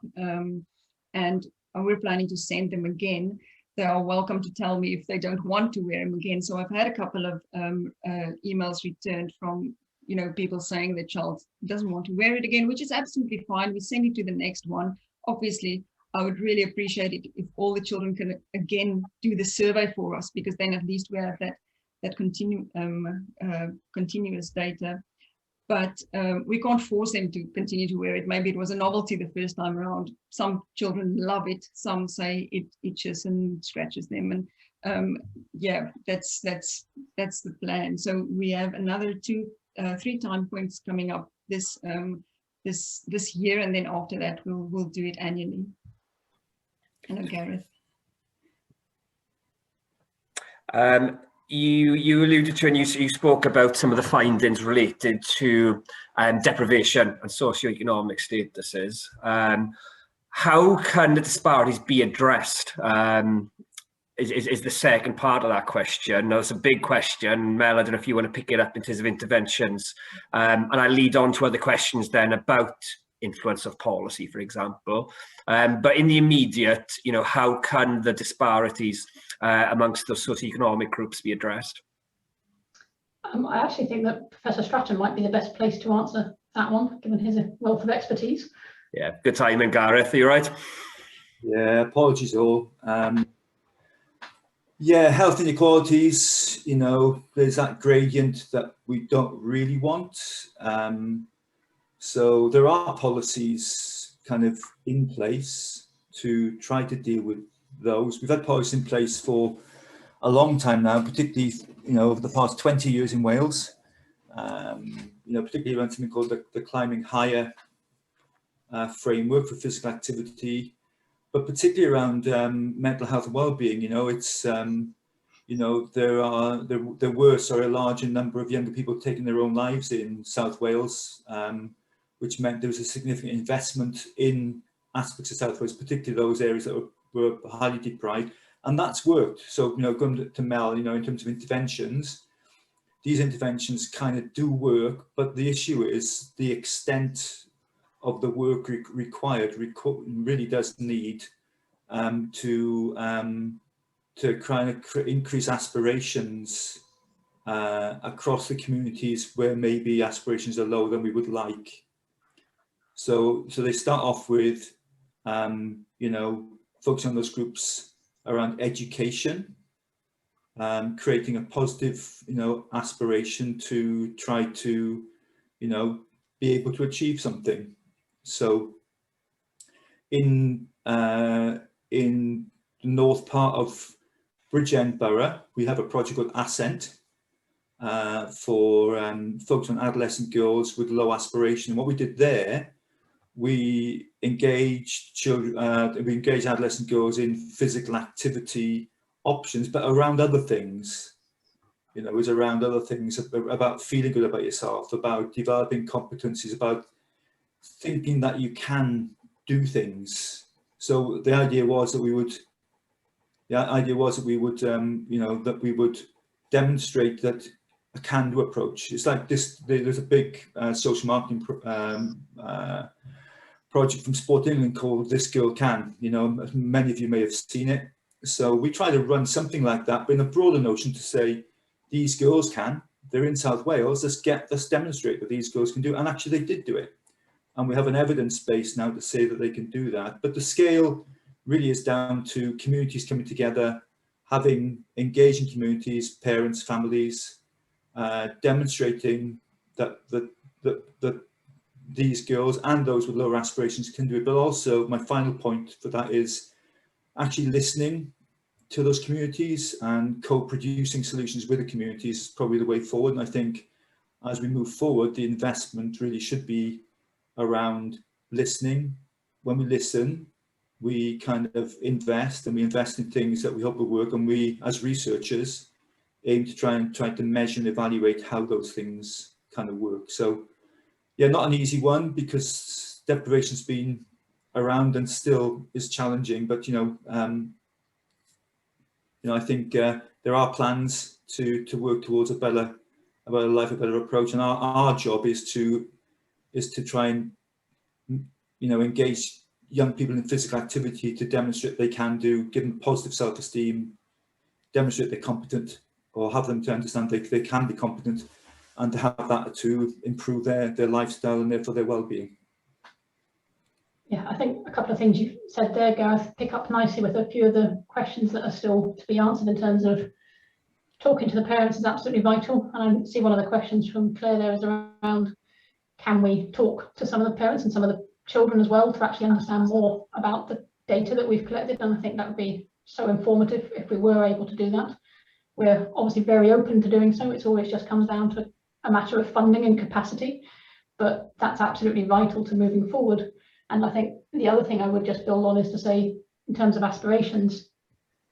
and we're planning to send them again. They are welcome to tell me if they don't want to wear them again. So I've had a couple of emails returned from, you know, people saying their child doesn't want to wear it again, which is absolutely fine. We send it to the next one. Obviously, I would really appreciate it if all the children can again do the survey for us, because then at least we have that continuous data. But we can't force them to continue to wear it. Maybe it was a novelty the first time around. Some children love it. Some say it itches and scratches them. And yeah, that's the plan. So we have another 3 time points coming up this year, and then after that we'll do it annually. Hello, Gareth. You alluded to, and you spoke about some of the findings related to deprivation and socioeconomic statuses. How can the disparities be addressed? Is the second part of that question. Now, it's a big question. Mel, I don't know if you want to pick it up in terms of interventions. And I lead on to other questions then about influence of policy, for example. But in the immediate, you know, how can the disparities amongst those socioeconomic groups be addressed? I actually think that Professor Stratton might be the best place to answer that one, given his wealth of expertise. Yeah, good timing, Gareth. Are you right? Yeah, apologies all. Yeah, health inequalities, you know, there's that gradient that we don't really want. So there are policies kind of in place to try to deal with those. We've had policies in place for a long time now, particularly, you know, over the past 20 years in Wales. You know, particularly around something called the Climbing Higher framework for physical activity, but particularly around mental health and well-being. You know, it's you know, there were a larger number of younger people taking their own lives in South Wales, which meant there was a significant investment in aspects of South Wales, particularly those areas that were highly deprived, and that's worked. So, you know, going to Mel, you know, in terms of interventions, these interventions kind of do work, but the issue is the extent of the work required really does need to kind of increase aspirations across the communities where maybe aspirations are lower than we would like. So they start off with, you know, focusing on those groups around education, creating a positive, you know, aspiration to try to, you know, be able to achieve something. So in the north part of Bridgend Borough, we have a project called Ascent for focus on adolescent girls with low aspiration. And what we did there, we engaged children, we engaged adolescent girls in physical activity options, but around other things. You know, it was around other things, about feeling good about yourself, about developing competencies, about thinking that you can do things. So the idea was that we would, you know, that we would demonstrate that a can-do approach. It's like this, there's a big social marketing project from Sport England called This Girl Can. You know, many of you may have seen it. So we try to run something like that, but in a broader notion to say, these girls can, they're in South Wales, let's demonstrate that these girls can do it. And actually they did do it. And we have an evidence base now to say that they can do that. But the scale really is down to communities coming together, having engaging communities, parents, families, demonstrating that these girls and those with lower aspirations can do it. But also my final point for that is actually listening to those communities, and co-producing solutions with the communities is probably the way forward. And I think as we move forward, the investment really should be around listening. When we listen, we kind of invest, and we invest in things that we hope will work, and we as researchers aim to try to measure and evaluate how those things kind of work. So yeah, not an easy one, because deprivation's been around and still is challenging, but I think there are plans to work towards a better life, a better approach, and our job is to try and engage young people in physical activity to demonstrate they can do, give them positive self-esteem, demonstrate they're competent, or have them to understand they can be competent, and to have that to improve their lifestyle and therefore their well-being. Yeah, I think a couple of things you've said there, Gareth, pick up nicely with a few of the questions that are still to be answered in terms of talking to the parents is absolutely vital. And I see one of the questions from Claire there is around, can we talk to some of the parents and some of the children as well to actually understand more about the data that we've collected? And I think that would be so informative if we were able to do that. We're obviously very open to doing so. It always just comes down to a matter of funding and capacity, but that's absolutely vital to moving forward. And I think the other thing I would just build on is to say, in terms of aspirations,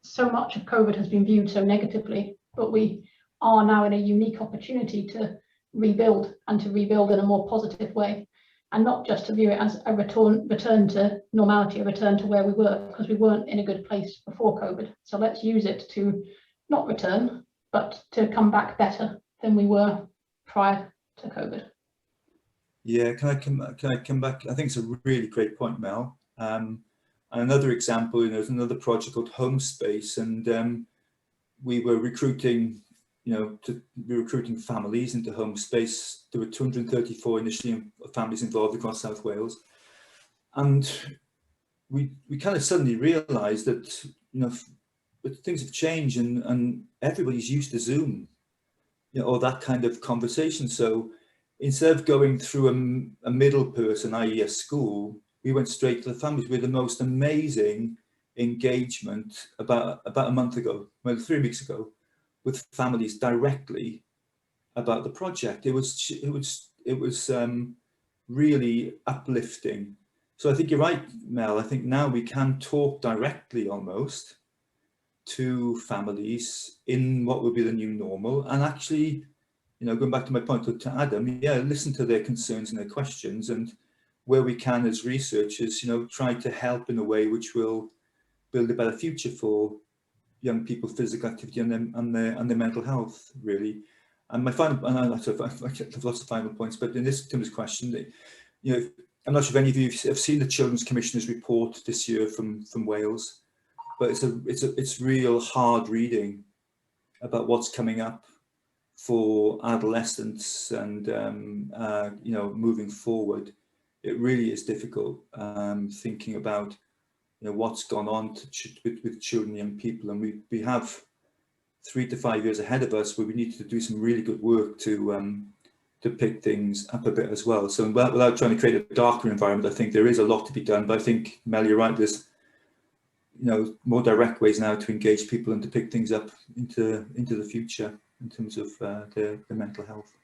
so much of COVID has been viewed so negatively, but we are now in a unique opportunity to rebuild, and to rebuild in a more positive way, and not just to view it as a return to normality, a return to where we were, because we weren't in a good place before COVID. So let's use it to not return, but to come back better than we were prior to COVID. Yeah, can I come back? I think it's a really great point, Mel. And another example, there's another project called Home Space, and we were recruiting, recruiting families into Home Space. There were 234 initially families involved across South Wales, and we kind of suddenly realised that but things have changed, and everybody's used to Zoom, or that kind of conversation. So instead of going through a middle person, i.e. a school, we went straight to the families with the most amazing engagement about a month ago, well, 3 weeks ago, with families directly about the project. It was really uplifting. So I think you're right, Mel. I think now we can talk directly almost to families in what will be the new normal, and actually, going back to my point to Adam, listen to their concerns and their questions, and where we can as researchers, try to help in a way which will build a better future for young people, physical activity, and their mental health, really. And my final, and I have lots of final points, but in this terms of question, I'm not sure if any of you have seen the Children's Commissioner's report this year from Wales, but it's real hard reading about what's coming up for adolescents, and moving forward. It really is difficult thinking about what's gone on with children and young people, and we have 3 to 5 years ahead of us where we need to do some really good work to pick things up a bit as well. So without trying to create a darker environment, I think there is a lot to be done, but I think, Mel, you're right, there's more direct ways now to engage people and to pick things up into the future in terms of their mental health.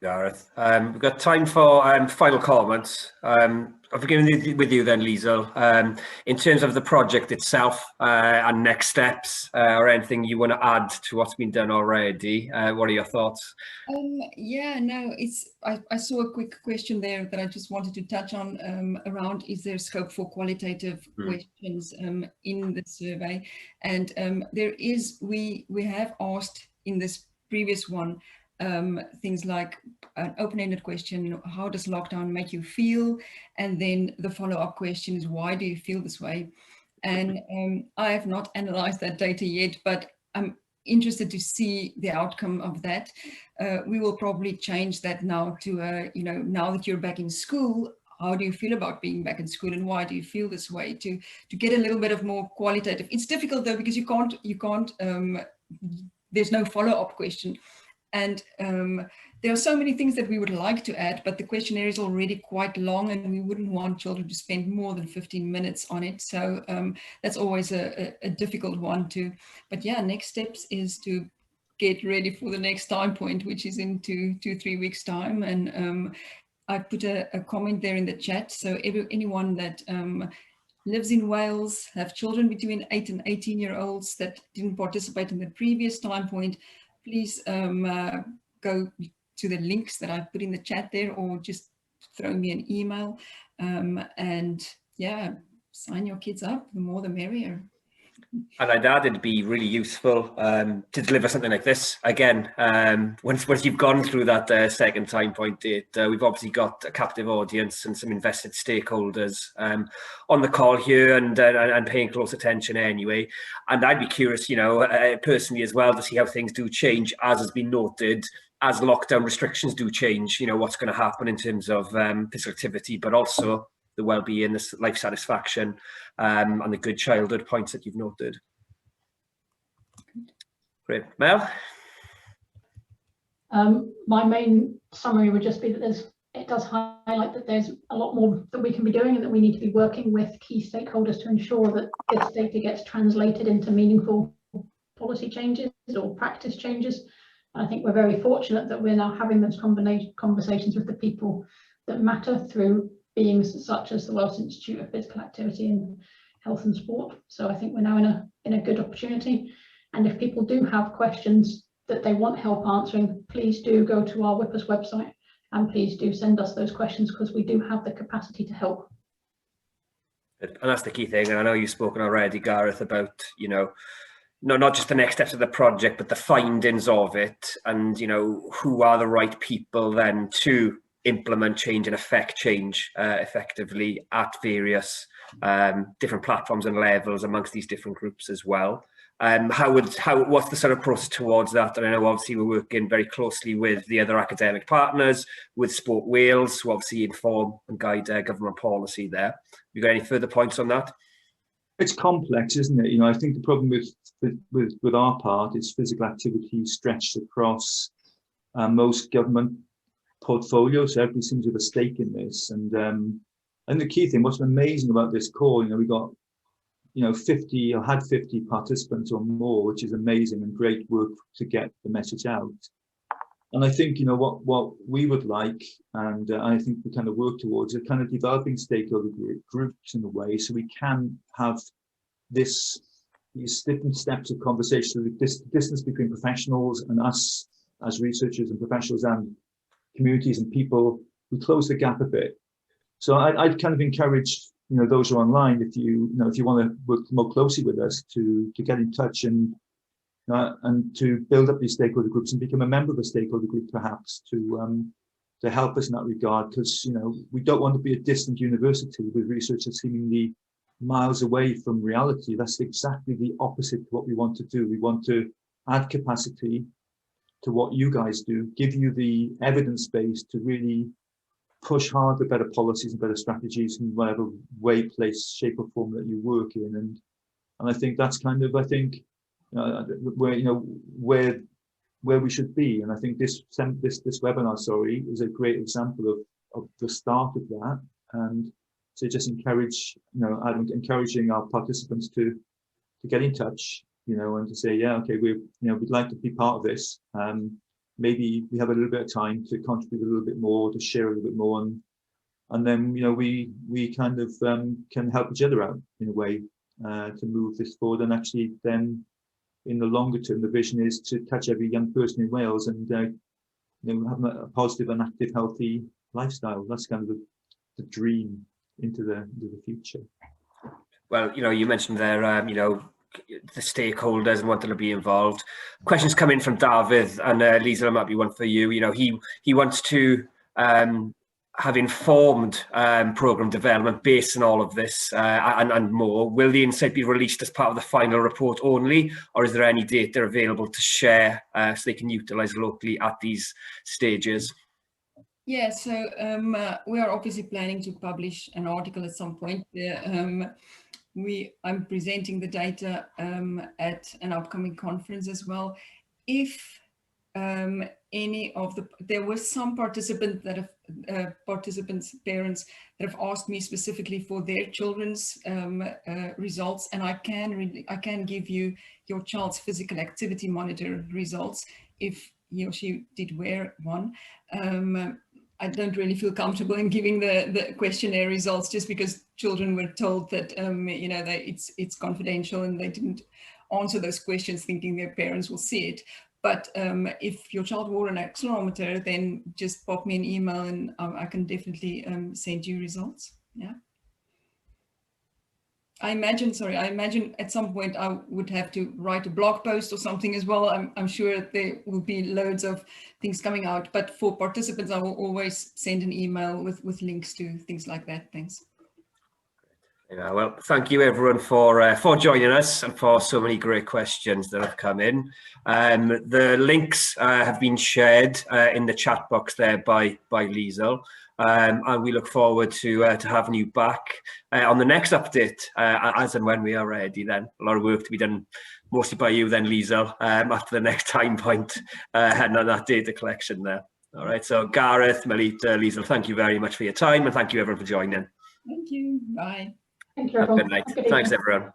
Gareth, we've got time for final comments. I'll begin with you then, Liesl. In terms of the project itself and next steps, or anything you want to add to what's been done already, what are your thoughts? I saw a quick question there that I just wanted to touch on around, is there scope for qualitative questions in the survey? And we have asked in this previous one things like an open-ended question, how does lockdown make you feel? And then the follow-up question is, why do you feel this way? And I have not analyzed that data yet, but I'm interested to see the outcome of that. We will probably change that now to, now that you're back in school, how do you feel about being back in school, and why do you feel this way? To get a little bit of more qualitative. It's difficult though, because you can't. There's no follow-up question. And there are so many things that we would like to add, but the questionnaire is already quite long and we wouldn't want children to spend more than 15 minutes on it. So that's always a difficult one to, but yeah, next steps is to get ready for the next time point, which is in 2-3 weeks time. And I put a comment there in the chat. So anyone that lives in Wales, have children between 8 and 18-year-olds that didn't participate in the previous time point, please go to the links that I put in the chat there, or just throw me an email. And yeah, sign your kids up, the more the merrier. And I'd add it'd be really useful to deliver something like this again. Once you've gone through that second time point date, we've obviously got a captive audience and some invested stakeholders on the call here and paying close attention anyway. And I'd be curious, you know, personally as well, to see how things do change, as has been noted, as lockdown restrictions do change. You know, what's going to happen in terms of physical activity, but also the well-being, the life satisfaction, and the good childhood points that you've noted. Great. Mel? My main summary would just be that it does highlight that there's a lot more that we can be doing, and that we need to be working with key stakeholders to ensure that this data gets translated into meaningful policy changes or practice changes. And I think we're very fortunate that we're now having those conversations with the people that matter through beings such as the Welsh Institute of Physical Activity and Health and Sport. So I think we're now in a good opportunity. And if people do have questions that they want help answering, please do go to our WIPA's website and please do send us those questions, because we do have the capacity to help. And that's the key thing. And I know you've spoken already, Gareth, about, you know, not just the next steps of the project, but the findings of it, and, you know, who are the right people then to implement change and affect change effectively at various different platforms and levels amongst these different groups as well. What's the sort of process towards that? And I know obviously we're working very closely with the other academic partners, with Sport Wales, who obviously inform and guide government policy there. You got any further points on that? It's complex, isn't it? You know, I think the problem with our part is physical activity stretched across most government portfolios. So everybody seems to have a stake in this. And the key thing, what's amazing about this call, you know, we got, you know, 50 or had 50 participants or more, which is amazing and great work to get the message out. And I think, you know, what we would like, and I think we kind of work towards, are kind of developing stakeholder groups in a way, so we can have these different steps of conversation, this distance between professionals and us as researchers and professionals and communities and people. We close the gap a bit. So I'd kind of encourage, you know, those who are online, if you want to work more closely with us, to get in touch and to build up these stakeholder groups and become a member of a stakeholder group, perhaps, to help us in that regard. Because, you know, we don't want to be a distant university with research that's seemingly miles away from reality. That's exactly the opposite of what we want to do. We want to add capacity to what you guys do, give you the evidence base to really push hard for better policies and better strategies in whatever way, place, shape or form that you work in. And I think that's kind of, I think, where we should be. And I think this webinar, sorry, is a great example of the start of that. And so just encourage, you know, encouraging our participants to get in touch, you know, and to say, yeah, okay, we'd like to be part of this. Maybe we have a little bit of time to contribute a little bit more, to share a little bit more, and then, you know, we kind of can help each other out in a way to move this forward. And actually then in the longer term, the vision is to touch every young person in Wales and you know, have a positive and active, healthy lifestyle. That's kind of the dream into the future. Well, you know, you mentioned there, you know, the stakeholders and wanting to be involved. Questions come in from David, and Lisa, that might be one for you. You know, he wants to have informed programme development based on all of this and more. Will the insight be released as part of the final report only, or is there any data available to share so they can utilise locally at these stages? Yeah, so we are obviously planning to publish an article at some point. I'm presenting the data at an upcoming conference as well. If any of the, there were some participants that have, parents that have asked me specifically for their children's results, and I can give you your child's physical activity monitor results if he or she did wear one. I don't really feel comfortable in giving the questionnaire results, just because children were told that you know, it's confidential, and they didn't answer those questions thinking their parents will see it. But if your child wore an accelerometer, then just pop me an email and I can definitely send you results. Yeah. I imagine at some point I would have to write a blog post or something as well. I'm sure there will be loads of things coming out, but for participants, I will always send an email with links to things like that. Thanks. Yeah, well, thank you everyone for joining us and for so many great questions that have come in. The links have been shared in the chat box there by Liesl, and we look forward to having you back on the next update as and when we are ready. Then a lot of work to be done, mostly by you then, Liesl, after the next time point and on that data collection there. All right, so Gareth, Melita, Liesl, thank you very much for your time, and thank you everyone for joining. Thank you. Bye. Thank you, Have a everyone. good night. Have a good Thanks, evening. everyone.